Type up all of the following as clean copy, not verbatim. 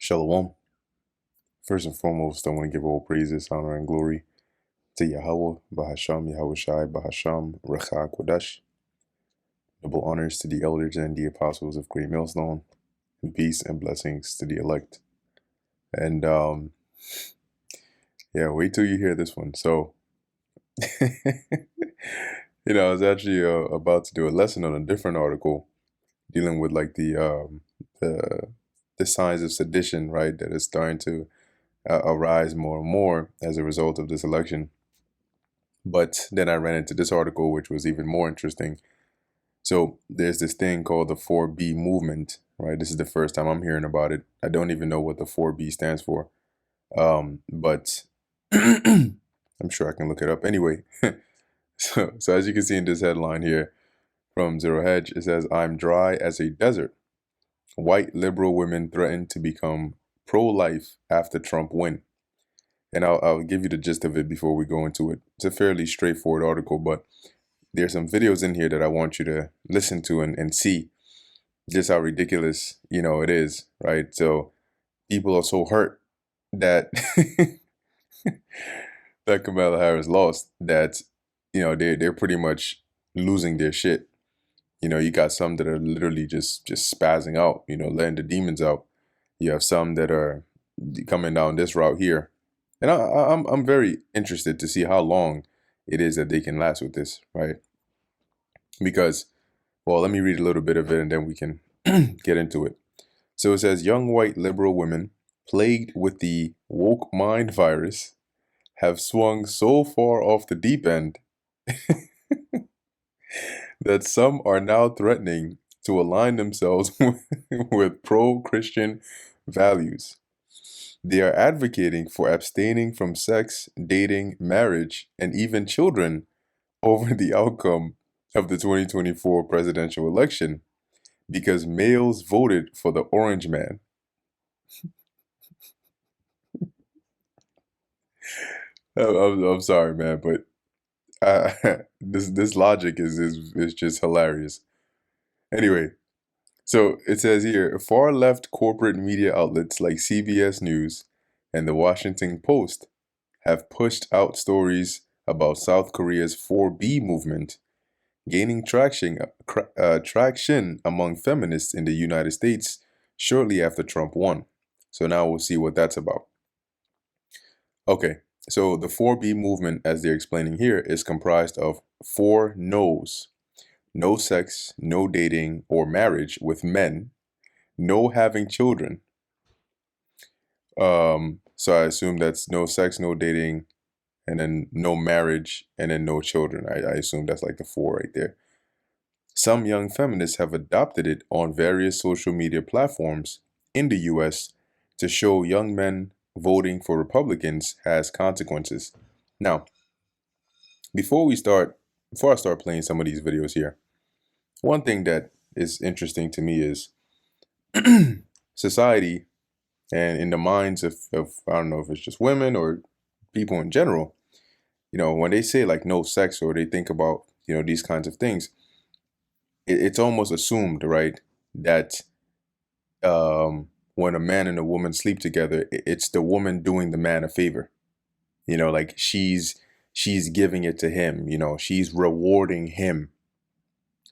Shalom. First and foremost, I want to give all praises, honor, and glory to Yahweh, Bahasham, Yahweh Shai, Bahasham, Recha Kodesh. Double honors to the elders and the apostles of Great Millstone, and peace and blessings to the elect. And yeah, wait till you hear this one. So, I was actually about to do a lesson on a different article dealing with like the the signs of sedition, right, that is starting to arise more and more as a result of this election. But then I ran into this article, which was even more interesting. So there's this thing called the 4B movement, right? This is the first time I'm hearing about it. I don't even know what the 4B stands for. But I'm sure I can look it up. Anyway, so as you can see in this headline here from Zero Hedge, it says, "I'm dry as a desert. White liberal women threaten to become pro-life after Trump win." And I'll give you the gist of it before we go into it. It's a fairly straightforward article, but there's some videos in here that I want you to listen to and see just how ridiculous, it is, right? So people are so hurt that that Kamala Harris lost that, they're pretty much losing their shit. You got some that are literally just spazzing out, letting the demons out. You have some that are coming down this route here. And I'm very interested to see how long it is that they can last with this, right? Because, well, let me read a little bit of it and then we can get into it. So it says, young white liberal women plagued with the woke mind virus have swung so far off the deep end that some are now threatening to align themselves with pro-Christian values. They are advocating for abstaining from sex, dating, marriage, and even children over the outcome of the 2024 presidential election because males voted for the orange man. I'm sorry, man, but this logic is just hilarious. Anyway, so it says here, far left corporate media outlets like CBS News and the Washington Post have pushed out stories about South Korea's 4B movement gaining traction among feminists in the United States shortly after Trump won. So now we'll see what that's about. Okay, so the 4B movement, as they're explaining here, is comprised of 4 no's. No sex, no dating or marriage with men, no having children. So I assume that's no sex, no dating, and then no marriage, and then no children. I assume that's like the 4 right there. Some young feminists have adopted it on various social media platforms in the US to show young men voting for Republicans has consequences. Now, before I start playing some of these videos here, one thing that is interesting to me is society and in the minds of I don't know if it's just women or people in general, when they say like no sex or they think about, these kinds of things, it's almost assumed, right, that when a man and a woman sleep together, it's the woman doing the man a favor. Like she's giving it to him, she's rewarding him.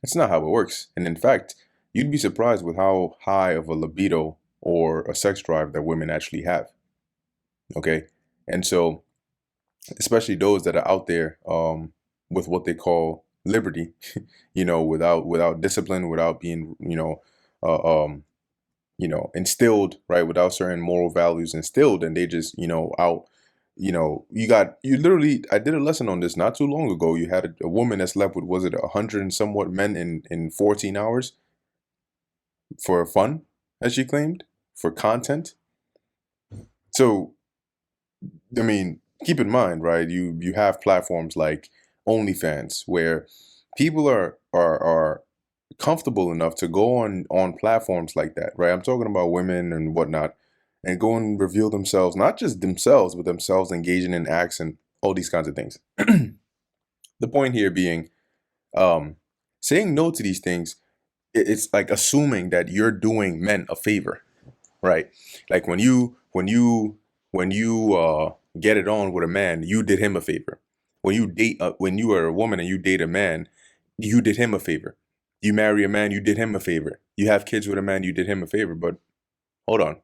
That's not how it works. And in fact, you'd be surprised with how high of a libido or a sex drive that women actually have. Okay. And so, especially those that are out there with what they call liberty, without discipline, without being, uh, um, instilled, right, without certain moral values instilled, and they just, out, you literally, I did a lesson on this not too long ago. You had a woman that slept with, was it 100 and somewhat men in 14 hours for fun, as she claimed, for content. So, I mean, keep in mind, right, you have platforms like OnlyFans where people are comfortable enough to go on platforms like that, right? I'm talking about women and whatnot, and go and reveal themselves, not just themselves, but themselves engaging in acts and all these kinds of things. The point here being, um, saying no to these things, it's like assuming that you're doing men a favor. right? Like when you get it on with a man, you did him a favor. When you are a woman and you date a man, you did him a favor. You marry a man, you did him a favor. You have kids with a man, you did him a favor. But hold on, at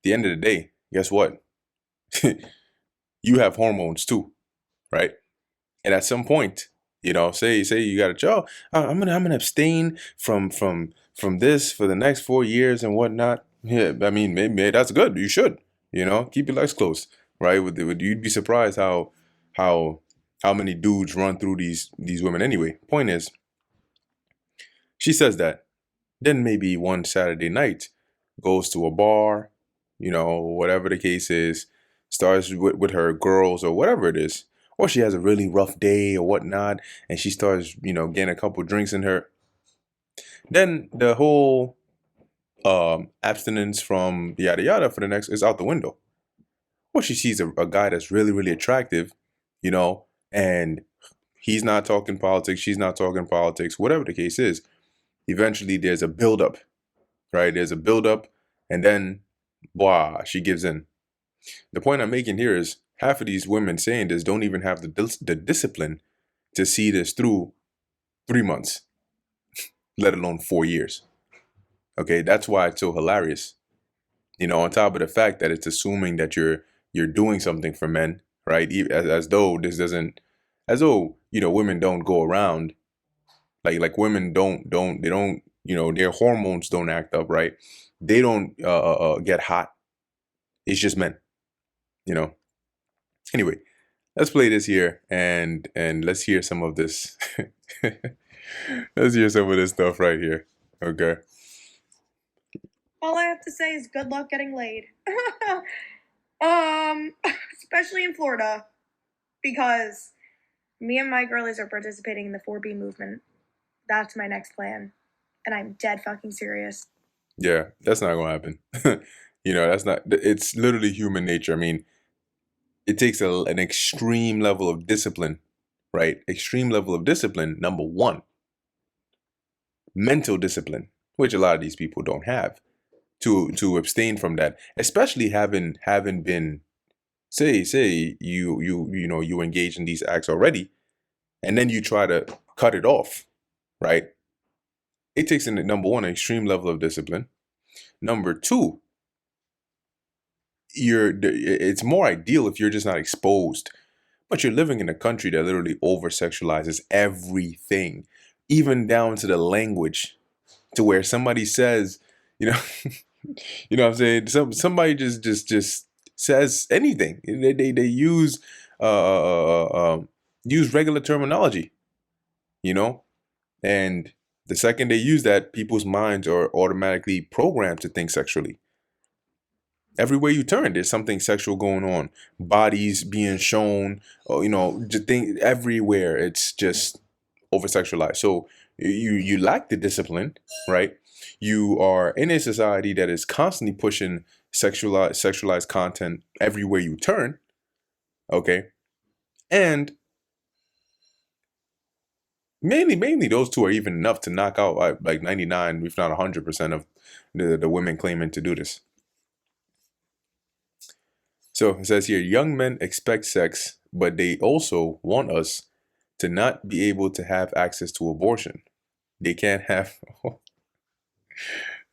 the end of the day, guess what? You have hormones too, right? And at some point, say you got a job, I'm gonna abstain from this for the next 4 years and whatnot. Yeah, I mean, maybe that's good. You should, keep your legs closed, right? You'd be surprised how how many dudes run through these women anyway. Point is, she says that. Then maybe one Saturday night, goes to a bar, whatever the case is, starts with her girls or whatever it is. Or she has a really rough day or whatnot, and she starts, getting a couple drinks in her. Then the whole abstinence from yada yada for the next is out the window. Or she sees a guy that's really, really attractive, you know, and he's not talking politics, she's not talking politics, whatever the case is. Eventually, there's a buildup, right? There's a buildup, and then, blah, she gives in. The point I'm making here is half of these women saying this don't even have the discipline to see this through 3 months, let alone 4 years. Okay, that's why it's so hilarious. On top of the fact that it's assuming that you're doing something for men, right? As though this doesn't, as though women don't go around like women they don't their hormones don't act up, right? They don't get hot. It's just men, you know. Anyway, let's play this here and let's hear some of this. Let's hear some of this stuff right here. Okay. All I have to say is good luck getting laid. Especially in Florida, because me and my girlies are participating in the 4B movement. That's my next plan, and I'm dead fucking serious. Yeah, that's not gonna happen. That's not. It's literally human nature. I mean, it takes an extreme level of discipline, right? Extreme level of discipline. Number one, mental discipline, which a lot of these people don't have, to abstain from that, especially having been say you engage in these acts already, and then you try to cut it off, right? It takes number one, an extreme level of discipline. Number two, it's more ideal if you're just not exposed, but you're living in a country that literally over sexualizes everything, even down to the language, to where somebody says, you know, what I'm saying? Somebody just says anything. They use regular terminology, and the second they use that, people's minds are automatically programmed to think sexually. Everywhere you turn, there's something sexual going on. Bodies being shown, just everywhere. It's just over sexualized. So you lack the discipline, right? You are in a society that is constantly pushing sexualized content everywhere you turn. Okay, and mainly those two are even enough to knock out like 99, if not 100% of the women claiming to do this. So it says here, young men expect sex, but they also want us to not be able to have access to abortion. They can't have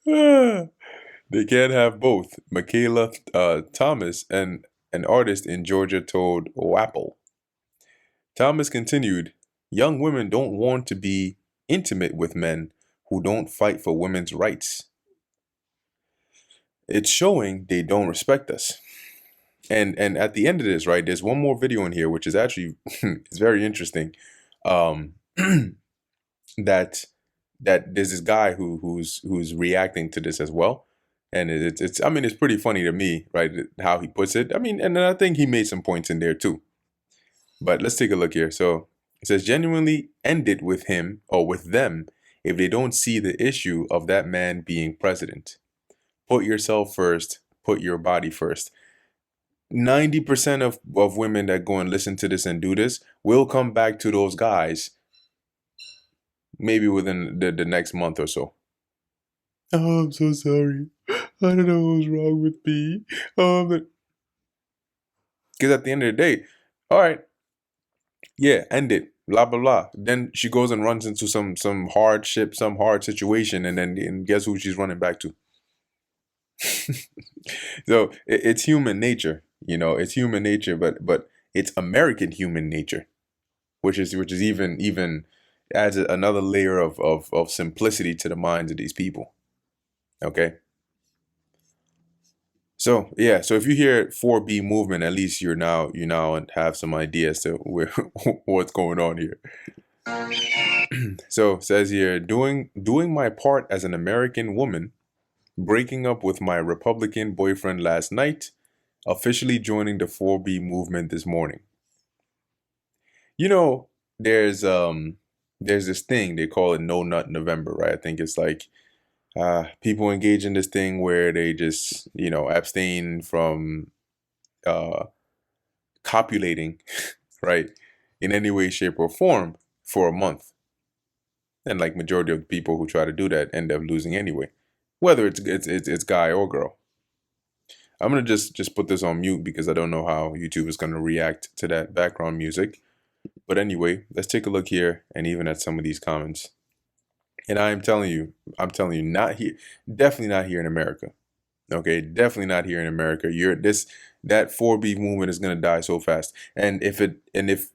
they can't have both. Michaela Thomas, an artist in Georgia, told WAPL. Thomas continued, young women don't want to be intimate with men who don't fight for women's rights. It's showing they don't respect us. And at the end of this, right, there's one more video in here which is actually it's very interesting. Um that there's this guy who's reacting to this as well. And it's I mean, it's pretty funny to me, right, how he puts it. I mean, and I think he made some points in there too. But let's take a look here. So it says, genuinely end it with him or with them if they don't see the issue of that man being president. Put yourself first, put your body first. 90% of women that go and listen to this and do this will come back to those guys maybe within the next month or so. Oh, I'm so sorry. I don't know what's wrong with me. Because at the end of the day, all right, yeah, end it. Blah blah blah. Then she goes and runs into some hardship, some hard situation, and guess who she's running back to? So it's human nature, it's human nature, but it's American human nature, which is even adds another layer of simplicity to the minds of these people. Okay. So yeah, so if you hear 4B movement, at least you now have some idea as to where what's going on here. So it says here, doing my part as an American woman, breaking up with my Republican boyfriend last night, officially joining the 4B movement this morning. You know, there's this thing they call it No Nut November, right? I think it's like people engage in this thing where they just abstain from uh, copulating, right, in any way, shape, or form for a month. And like majority of the people who try to do that end up losing anyway, whether it's guy or girl. I'm gonna just put this on mute because I don't know how YouTube is gonna react to that background music. But anyway, let's take a look here and even at some of these comments. And I'm telling you, not here, definitely not here in America. Okay, definitely not here in America. That 4B movement is gonna die so fast. And if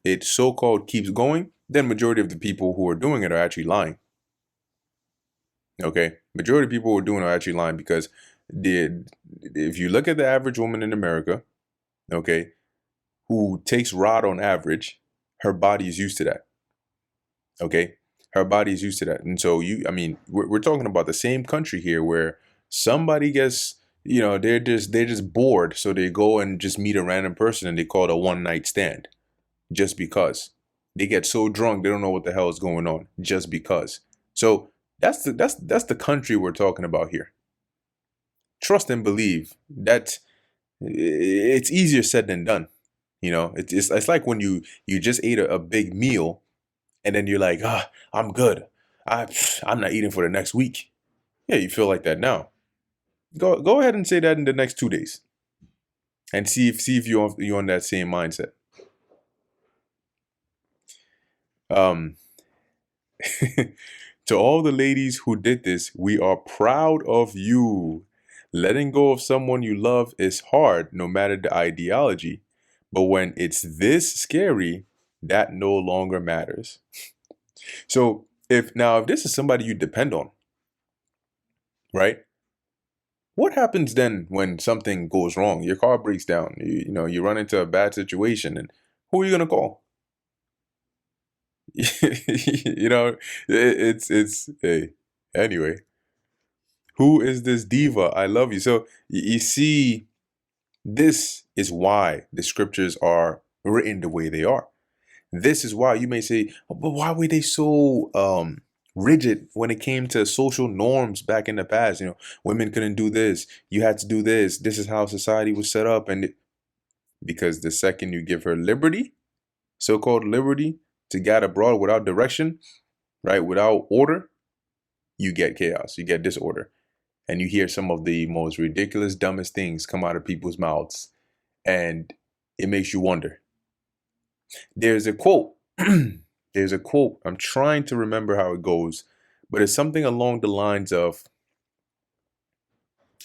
it so-called keeps going, then majority of the people who are doing it are actually lying. Okay, majority of people who are doing it are actually lying because if you look at the average woman in America, okay, who takes rod on average, her body is used to that. Okay, her body is used to that, and so we're talking about the same country here where somebody gets, they're just bored, so they go and just meet a random person and they call it a one night stand, just because they get so drunk they don't know what the hell is going on, just because. So that's the country we're talking about here. Trust and believe that it's easier said than done. It's like when you just ate a big meal and then you're like, I'm good. I'm not eating for the next week. Yeah, you feel like that now. Go ahead and say that in the next 2 days, and see if you're on that same mindset. Um, to all the ladies who did this, we are proud of you. Letting go of someone you love is hard, no matter the ideology. But when it's this scary, that no longer matters. So if this is somebody you depend on, right? What happens then when something goes wrong? Your car breaks down. You run into a bad situation, and who are you gonna call? It's hey. Anyway, who is this diva? I love you. So you see, this is why the scriptures are written the way they are. This is why you may say, "Oh, but why were they so rigid when it came to social norms back in the past? Women couldn't do this. You had to do this. This is how society was set up." Because the second you give her liberty, so-called liberty, to gad abroad without direction, right, without order, you get chaos. You get disorder, and you hear some of the most ridiculous, dumbest things come out of people's mouths, and it makes you wonder. There's a quote. There's a quote. I'm trying to remember how it goes, but it's something along the lines of,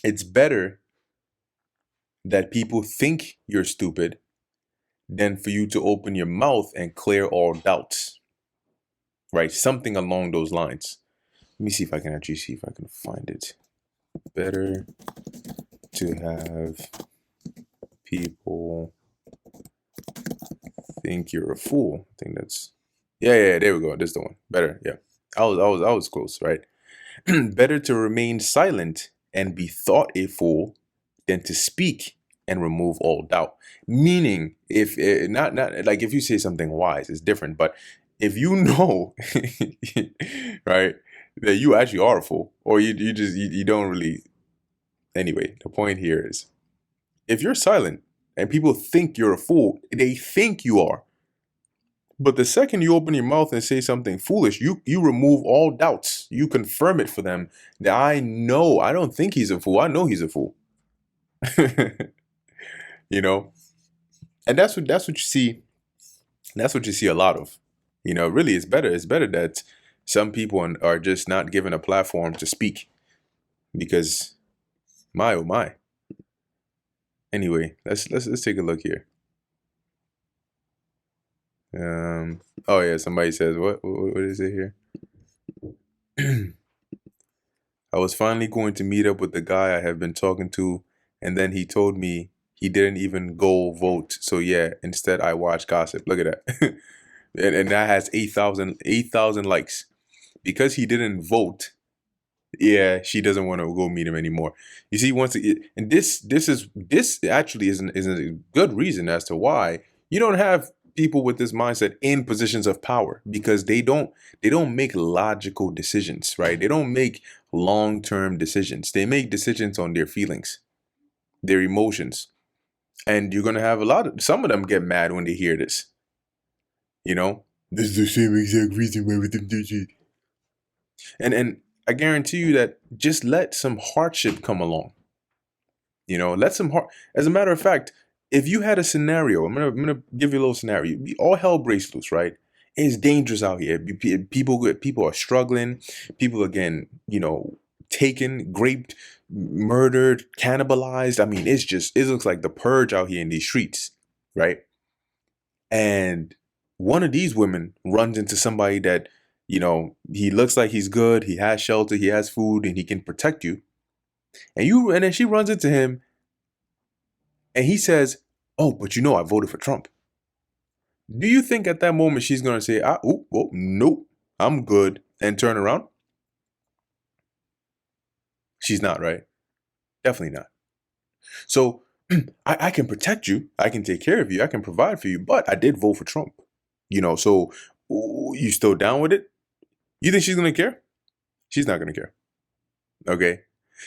it's better that people think you're stupid than for you to open your mouth and clear all doubts. Right? Something along those lines. Let me see if I can find it. Better to have people think you're a fool. I think that's, yeah, there we go. This is the one. Better, yeah. I was close, right? Better to remain silent and be thought a fool than to speak and remove all doubt. Meaning, if not like if you say something wise, it's different. But if you know, right, that you actually are a fool, or you don't really. Anyway, the point here is, if you're silent and people think you're a fool, they think you are. But the second you open your mouth and say something foolish, you remove all doubts. You confirm it for them that I know. I don't think he's a fool. I know he's a fool. You know, and that's what you see. That's what you see a lot of. You know, really, it's better. It's better that some people are just not given a platform to speak because my oh my. Anyway, let's take a look here. Oh yeah, somebody says what is it here? I was finally going to meet up with the guy I have been talking to, and then he told me he didn't even go vote. So yeah, instead I watched gossip. Look at that. And that has 8,000 likes. Because he didn't vote, yeah, she doesn't want to go meet him anymore. You see, and this actually is a good reason as to why you don't have people with this mindset in positions of power, because they don't make logical decisions, right? They don't make long-term decisions. They make decisions on their feelings, their emotions. And you're gonna have some of them get mad when they hear this. You know, this is the same exact reason why with them did it. And I guarantee you that just let some hardship come along. You know, let some hard. As a matter of fact, if you had a scenario, I'm gonna give you a little scenario. All hell breaks loose, right? It's dangerous out here. People are struggling. People are getting, taken, raped, murdered, cannibalized. I mean, it looks like the purge out here in these streets, right? And one of these women runs into somebody that, he looks like he's good, he has shelter, he has food, and he can protect you. And then she runs into him and he says, "Oh, but I voted for Trump." Do you think at that moment she's gonna say, nope, I'm good, and turn around? She's not, right? Definitely not. So I can protect you, I can take care of you, I can provide for you, but I did vote for Trump. So you still down with it? You think she's gonna care? She's not gonna care. Okay,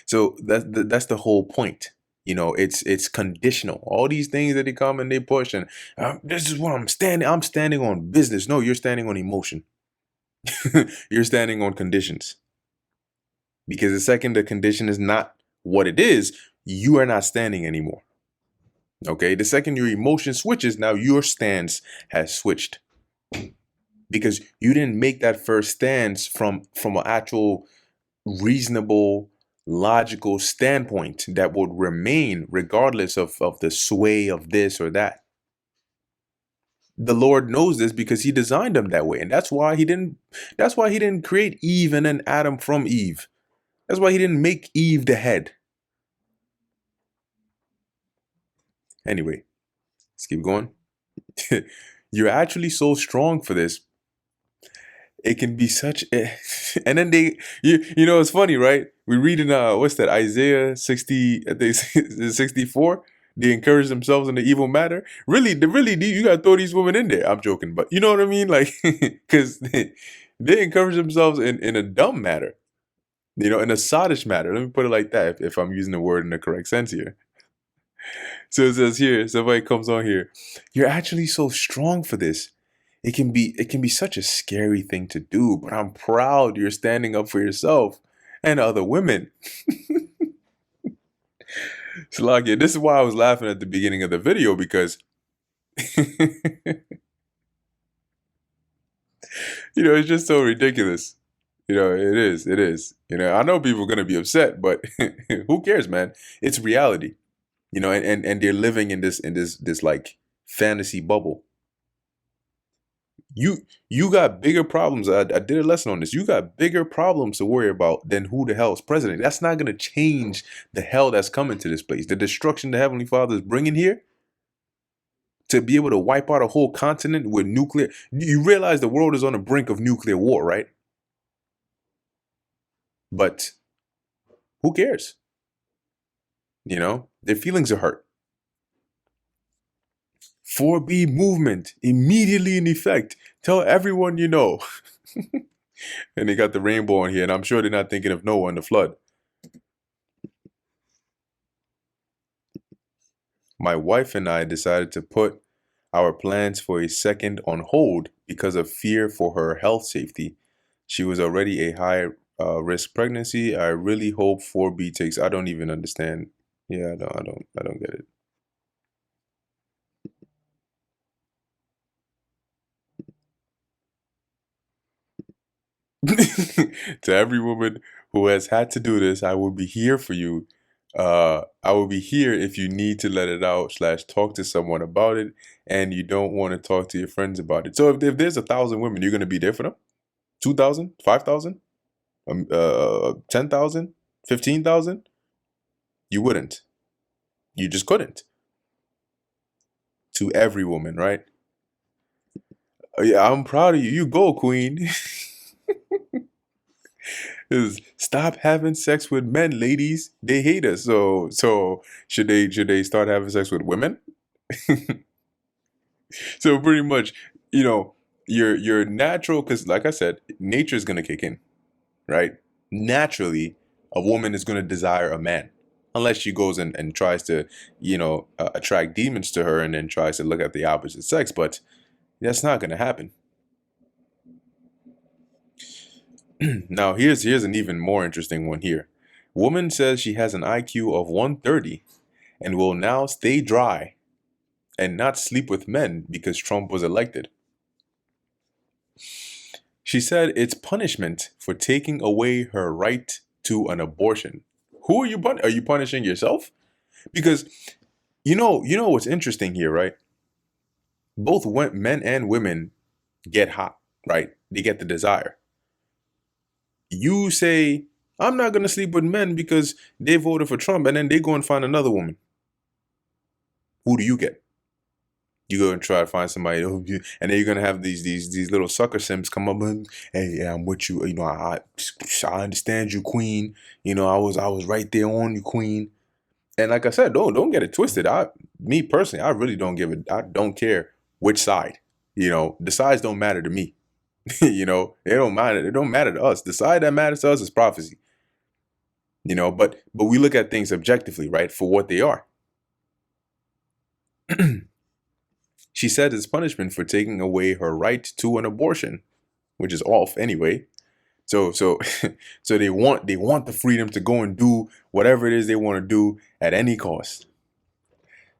so that's the whole point. It's conditional. All these things that they come and they push, and this is what I'm standing. I'm standing on business. No, you're standing on emotion. You're standing on conditions. Because the second the condition is not what it is, you are not standing anymore. Okay, the second your emotion switches, now your stance has switched, because you didn't make that first stance from an actual reasonable, logical standpoint that would remain regardless of the sway of this or that. The Lord knows this because he designed them that way. And that's why he didn't create Eve and then Adam from Eve. That's why he didn't make Eve the head. Anyway, let's keep going. You're actually so strong for this. It can be such a, and then it's funny, right? We read in what's that, Isaiah 60, I think 64. They encourage themselves in the evil matter. Really, you gotta throw these women in there. I'm joking, but you know what I mean? Like, because they encourage themselves in a dumb matter, in a sottish matter. Let me put it like that, if I'm using the word in the correct sense here. So it says here, somebody comes on here, you're actually so strong for this. It can be such a scary thing to do, but I'm proud you're standing up for yourself and other women. Salakia, this is why I was laughing at the beginning of the video, because it's just so ridiculous. It is. I know people are gonna be upset, but who cares, man? It's reality. And they're living in this like fantasy bubble. You got bigger problems. I did a lesson on this. You got bigger problems to worry about than who the hell is president. That's not going to change the hell that's coming to this place. The destruction the Heavenly Father is bringing here, to be able to wipe out a whole continent with nuclear. You realize the world is on the brink of nuclear war, right? But who cares? Their feelings are hurt. 4B movement immediately in effect. Tell everyone you know. And they got the rainbow on here, and I'm sure they're not thinking of Noah and the flood. My wife and I decided to put our plans for a second on hold because of fear for her health safety. She was already a high risk pregnancy. I really hope 4B takes. I don't even understand. Yeah, I don't get it. To every woman who has had to do this, I will be here for you. I will be here if you need to let it out slash talk to someone about it, and you don't want to talk to your friends about it. So if there's 1,000 women, you're gonna be there for them. 2,000, 5,000, 10,000, 15,000. You wouldn't. You just couldn't. To every woman, right? Yeah, I'm proud of you. You go, queen. Is stop having sex with men, ladies. They hate us. So should they start having sex with women? So pretty much, you know, your natural, because like I said, nature is gonna kick in, right? Naturally, a woman is gonna desire a man, unless she goes and tries to, attract demons to her and then tries to look at the opposite sex. But that's not gonna happen. Now here's an even more interesting one here. Woman says she has an IQ of 130 and will now stay dry and not sleep with men because Trump was elected. She said it's punishment for taking away her right to an abortion. Who are you Are you punishing yourself? Because you know what's interesting here, right? Both men and women get hot, right? They get the desire. You say, I'm not going to sleep with men because they voted for Trump, and then they go and find another woman. Who do you get? You go and try to find somebody, and then you're gonna have these little sucker sims come up and, hey, yeah, I'm with you. I understand you, queen. I was right there on you, queen. And like I said, don't get it twisted. Me personally, I really don't give it. I don't care which side. The sides don't matter to me. They don't matter. It don't matter to us. The side that matters to us is prophecy. But we look at things objectively, right, for what they are. She said it's punishment for taking away her right to an abortion, which is off anyway. So so they want the freedom to go and do whatever it is they want to do at any cost.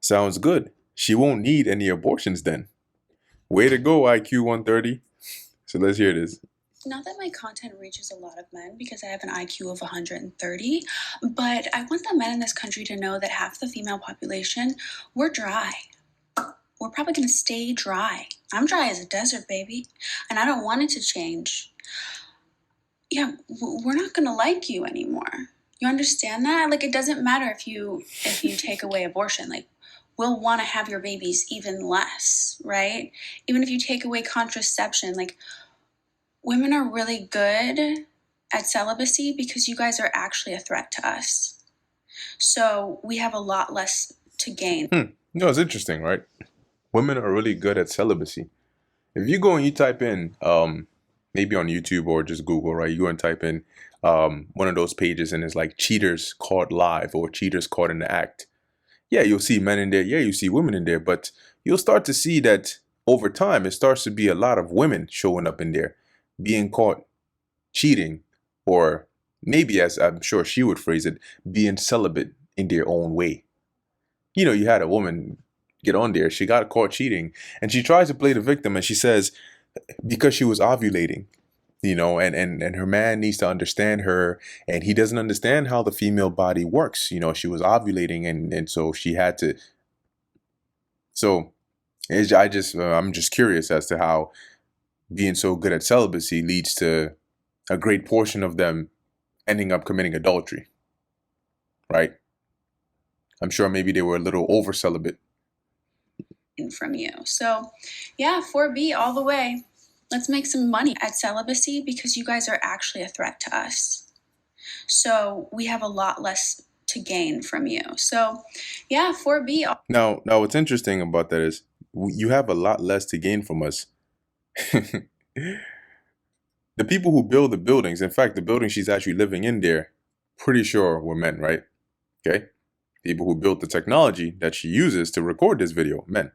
Sounds good. She won't need any abortions then. Way to go, IQ 130. So let's hear this. Not that my content reaches a lot of men because I have an IQ of 130, but I want the men in this country to know that half the female population, we're dry. We're probably going to stay dry. I'm dry as a desert, baby, and I don't want it to change. Yeah, we're not going to like you anymore. You understand that? Like, it doesn't matter if you take away abortion. Like, we'll want to have your babies even less, right? Even if you take away contraception, like, women are really good at celibacy because you guys are actually a threat to us. So we have a lot less to gain. No, it's interesting, right? Women are really good at celibacy. If you go and you type in, maybe on YouTube or just Google, right? You go and type in one of those pages and it's like cheaters caught live or cheaters caught in the act. Yeah, you'll see men in there. Yeah, you see women in there. But you'll start to see that over time, it starts to be a lot of women showing up in there, being caught cheating, or maybe, as I'm sure she would phrase it, being celibate in their own way. You had a woman get on there. She got caught cheating and she tries to play the victim and she says, because she was ovulating, and her man needs to understand her and he doesn't understand how the female body works. She was ovulating and so she had to. So I'm just curious as to how being so good at celibacy leads to a great portion of them ending up committing adultery, right? I'm sure maybe they were a little over celibate. From you. So yeah, 4B all the way. Let's make some money at celibacy because you guys are actually a threat to us. So we have a lot less to gain from you. So yeah, 4B. Now what's interesting about that is you have a lot less to gain from us. The people who build the buildings, in fact, the building she's actually living in there, pretty sure were men, right? Okay. People who built the technology that she uses to record this video, men.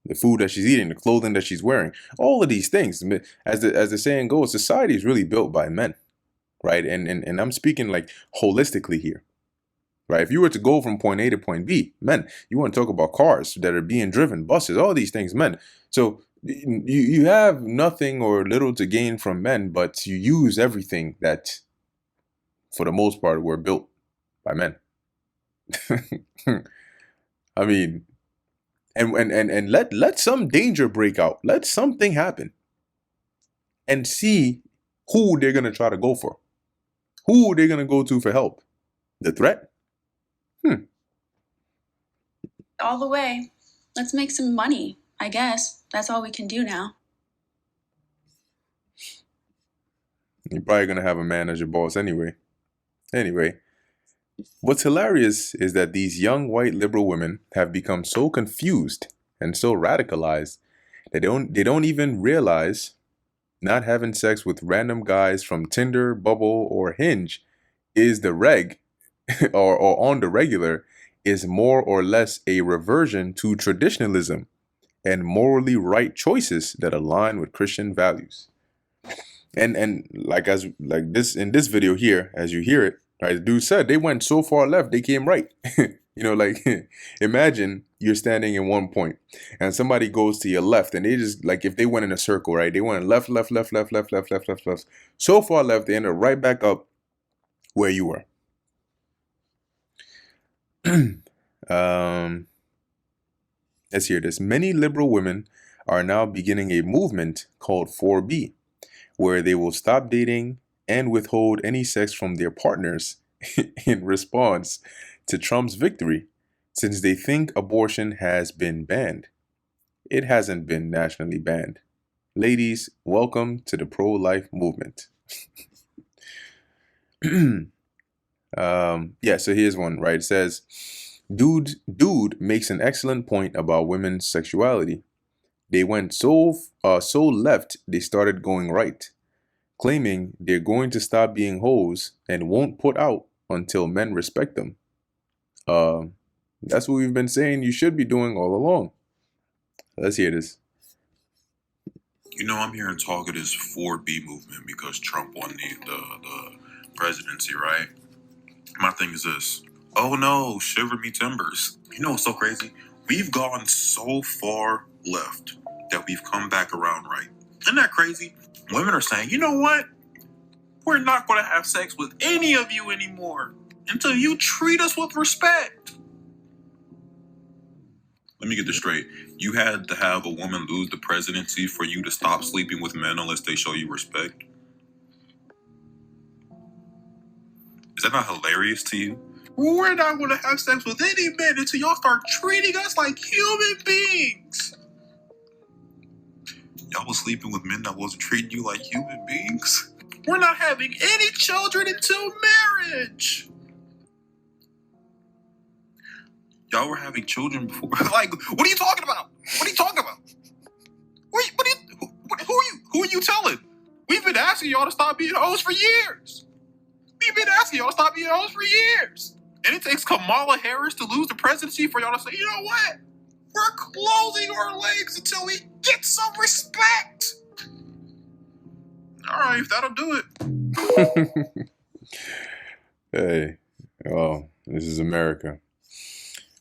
the food that she's eating, the clothing that she's wearing, all of these things. As the saying goes, society is really built by men, right? And I'm speaking like holistically here, right? If you were to go from point A to point B, men, you want to talk about cars that are being driven, buses, all these things, men. So you have nothing or little to gain from men, but you use everything that, for the most part, were built by men. I mean, and let some danger break out. Let something happen, and see who they're gonna try to go for. Who they're gonna go to for help. The threat? All the way. Let's make some money, I guess. That's all we can do now. You're probably gonna have a man as your boss anyway. Anyway, what's hilarious is that these young white liberal women have become so confused and so radicalized that they don't even realize not having sex with random guys from Tinder, Bubble, or Hinge is the reg, or on the regular, is more or less a reversion to traditionalism and morally right choices that align with Christian values. And like this in this video here, as you hear it, right, the dude said they went so far left they came right. Like imagine you're standing in one point and somebody goes to your left and they just, like, if they went in a circle, right, they went left, left, left, left, left, left, left, left, left, so far left they ended up right back up where you were. Let's hear this. Many liberal women are now beginning a movement called 4B, where they will stop dating and withhold any sex from their partners in response to Trump's victory, since they think abortion has been banned. It hasn't been nationally banned. Ladies, welcome to the pro-life movement. Yeah, so here's one, right? It says, dude makes an excellent point about women's sexuality. They went so left, they started going right, claiming they're going to stop being hoes and won't put out until men respect them. That's what we've been saying you should be doing all along. Let's hear this. You know, I'm hearing talk of this 4B movement because Trump won the presidency, right? My thing is this. Oh no, shiver me timbers. You know what's so crazy? We've gone so far left that we've come back around right. Isn't that crazy? Women are saying, you know what? We're not going to have sex with any of you anymore until you treat us with respect. Let me get this straight. You had to have a woman lose the presidency for you to stop sleeping with men unless they show you respect? Is that not hilarious to you? We're not going to have sex with any men until y'all start treating us like human beings. Y'all was sleeping with men that wasn't treating you like human beings. We're not having any children until marriage. Y'all were having children before. Like, what are you talking about? What are you talking about? Who are you telling? We've been asking y'all to stop being hoes for years. We've been asking y'all to stop being hoes for years. And it takes Kamala Harris to lose the presidency for y'all to say, you know what? We're closing our legs until we get some respect. All right, that'll do it. Hey, well, this is America.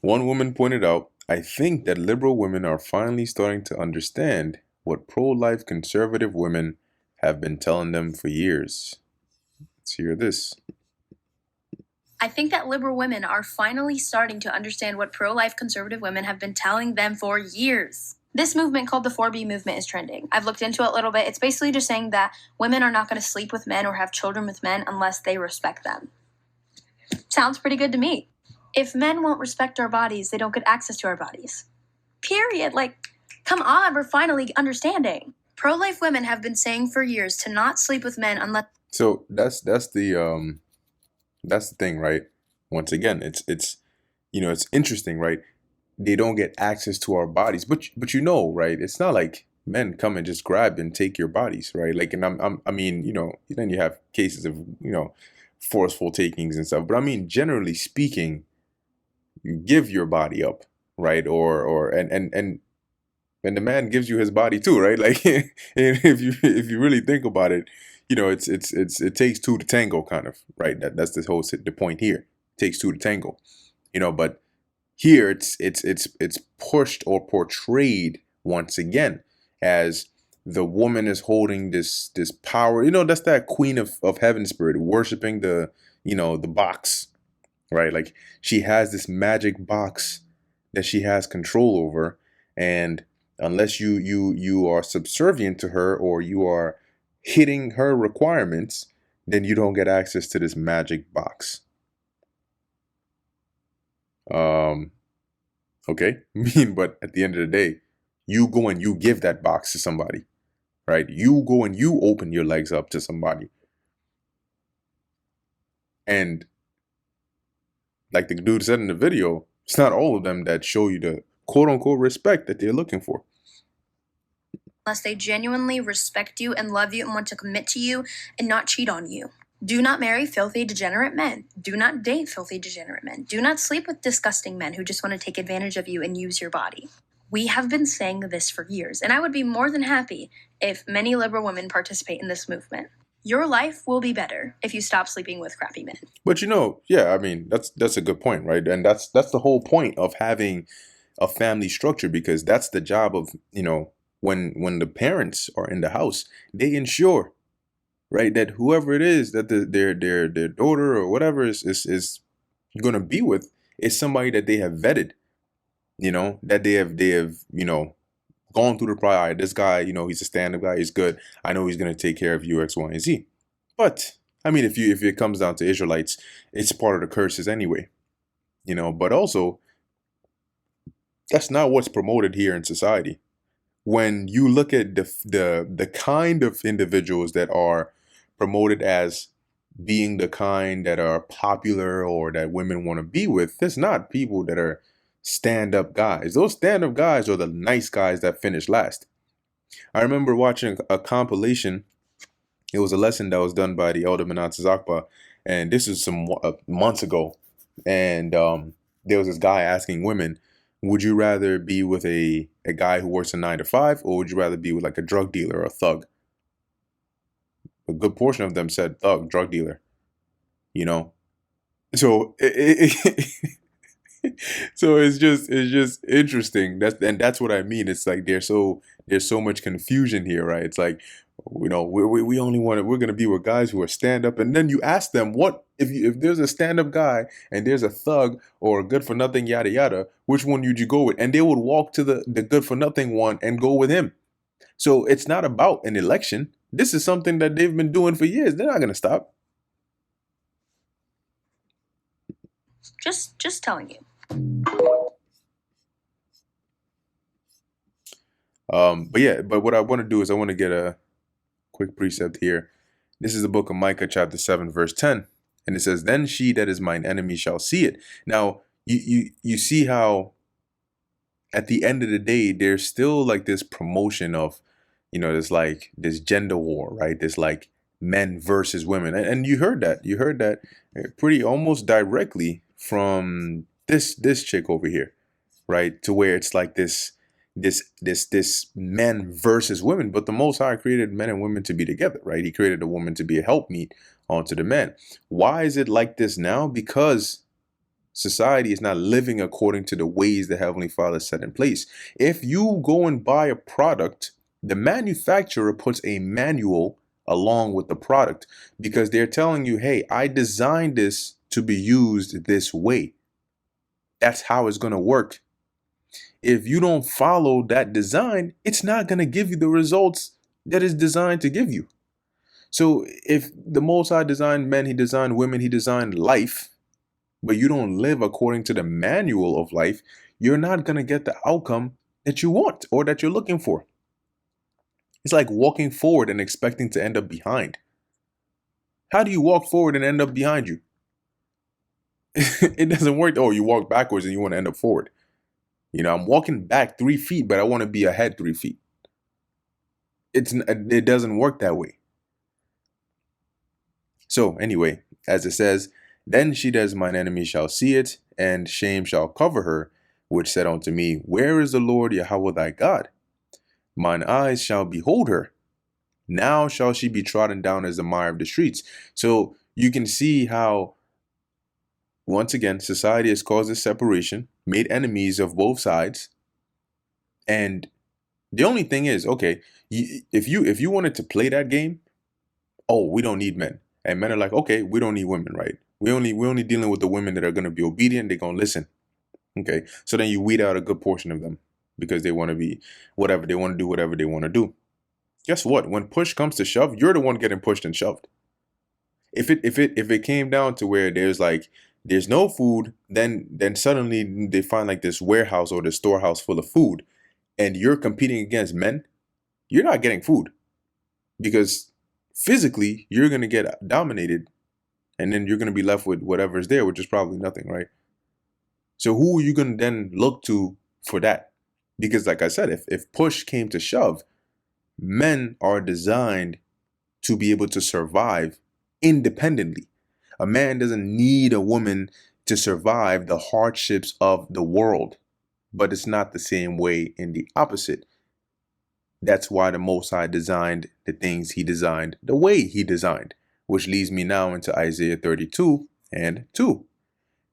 One woman pointed out, I think that liberal women are finally starting to understand what pro-life conservative women have been telling them for years. Let's hear this. I think that liberal women are finally starting to understand what pro-life conservative women have been telling them for years. This movement called the 4B movement is trending. I've looked into it a little bit. It's basically just saying that women are not going to sleep with men or have children with men unless they respect them. Sounds pretty good to me. If men won't respect our bodies, they don't get access to our bodies. Period. Like, come on, we're finally understanding. Pro-life women have been saying for years to not sleep with men unless... So that's the thing, right? Once again, it's it's interesting, right? They don't get access to our bodies, but right? It's not like men come and just grab and take your bodies, right? Like, and I mean, then you have cases of forceful takings and stuff, but I mean, generally speaking, you give your body up, right? And And the man gives you his body too, right? Like, and if you really think about it, you know, it takes two to tango, kind of, right? That's the point here. It takes two to tango, you know. But here it's pushed or portrayed once again as the woman is holding this power. You know, that's that queen of heaven spirit worshiping the, you know, the box, right? Like she has this magic box that she has control over, and unless you are subservient to her or you are hitting her requirements, then you don't get access to this magic box. Okay. I mean, but at the end of the day, you go and you give that box to somebody, right? You go and you open your legs up to somebody. And like the dude said in the video, it's not all of them that show you the quote unquote respect that they're looking for. Unless they genuinely respect you and love you and want to commit to you and not cheat on you. Do not marry filthy, degenerate men. Do not date filthy, degenerate men. Do not sleep with disgusting men who just want to take advantage of you and use your body. We have been saying this for years, and I would be more than happy if many liberal women participate in this movement. Your life will be better if you stop sleeping with crappy men. But you know, yeah, I mean, that's a good point, right? And that's the whole point of having a family structure, because that's the job of, you know, when the parents are in the house, they ensure, right, that whoever it is that their daughter or whatever is going to be with is somebody that they have vetted, you know, that they have you know, gone through the prior. All right, this guy, you know, he's a stand-up guy, he's good, I know he's going to take care of you, X, Y, and Z. But I mean, if it comes down to Israelites, it's part of the curses anyway, you know. But also, that's not what's promoted here in society. When you look at the kind of individuals that are promoted as being the kind that are popular or that women want to be with, there's not people that are stand-up guys. Those stand-up guys are the nice guys that finish last. I remember watching a compilation. It was a lesson that was done by the elder Menat Zakpa, and this is some months ago. And there was this guy asking women, would you rather be with a guy who works a 9 to 5, or would you rather be with like a drug dealer or a thug? A good portion of them said thug, drug dealer, you know? So so it's just interesting. That's what I mean. It's like there's so much confusion here, right? It's like, you know, we only we're gonna be with guys who are stand up, and then you ask them, what if there's a stand up guy and there's a thug or a good for nothing, yada yada, which one would you go with? And they would walk to the good for nothing one and go with him. So it's not about an election. This is something that they've been doing for years. They're not gonna stop. Just telling you. But yeah, but what I want to do is I want to get a quick precept here. This is the book of Micah, chapter 7, verse 10. And it says, then she that is mine enemy shall see it. Now, you see how at the end of the day, there's still like this promotion of, you know, there's like this gender war, right? There's like men versus women. And you heard that pretty almost directly from this chick over here, right? To where it's like this men versus women, but the Most High created men and women to be together, right? He created a woman to be a helpmeet onto the men. Why is it like this now? Because society is not living according to the ways the Heavenly Father set in place. If you go and buy a product, the manufacturer puts a manual along with the product, because they're telling you, hey, I designed this to be used this way. That's how it's going to work. If you don't follow that design, it's not going to give you the results that it's designed to give you. So if the Most High designed men, he designed women, he designed life, but you don't live according to the manual of life, you're not going to get the outcome that you want or that you're looking for. It's like walking forward and expecting to end up behind. How do you walk forward and end up behind you? It doesn't work. Oh, you walk backwards and you want to end up forward. You know, I'm walking back 3 feet, but I want to be ahead 3 feet. It doesn't work that way. So anyway, as it says, then she that is mine enemy shall see it, and shame shall cover her, which said unto me, where is the Lord Yahweh thy God? Mine eyes shall behold her. Now shall she be trodden down as the mire of the streets. So you can see how, once again, society has caused this separation, made enemies of both sides. And the only thing is, okay, if you wanted to play that game, oh, we don't need men. And men are like, okay, we don't need women, right? We're only dealing with the women that are going to be obedient. They're going to listen. Okay. So then you weed out a good portion of them because they want to be whatever. They want to do whatever they want to do. Guess what? When push comes to shove, you're the one getting pushed and shoved. If it came down to where there's no food, then suddenly they find like this warehouse or this storehouse full of food, and you're competing against men, you're not getting food because physically you're gonna get dominated, and then you're gonna be left with whatever's there, which is probably nothing, right? So who are you gonna then look to for that? Because like I said, if push came to shove, men are designed to be able to survive independently. A man doesn't need a woman to survive the hardships of the world, but it's not the same way in the opposite. That's why the Most High designed the things he designed the way he designed, which leads me now into Isaiah 32:2.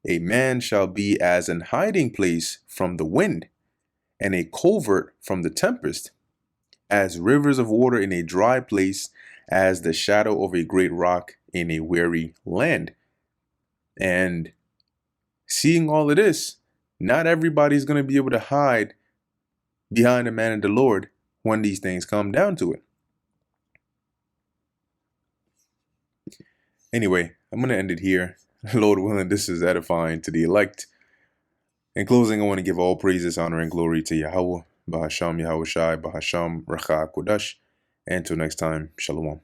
A man shall be as an hiding place from the wind, and a covert from the tempest, as rivers of water in a dry place, as the shadow of a great rock in a weary land. And seeing all of this, not everybody's going to be able to hide behind the man of the Lord when these things come down to it. Anyway, I'm going to end it here. Lord willing, this is edifying to the elect. In closing, I want to give all praises, honor, and glory to Yahweh, Bahasham Yahweh Shai, Bahasham Racha Kodash. And until next time, Shalom.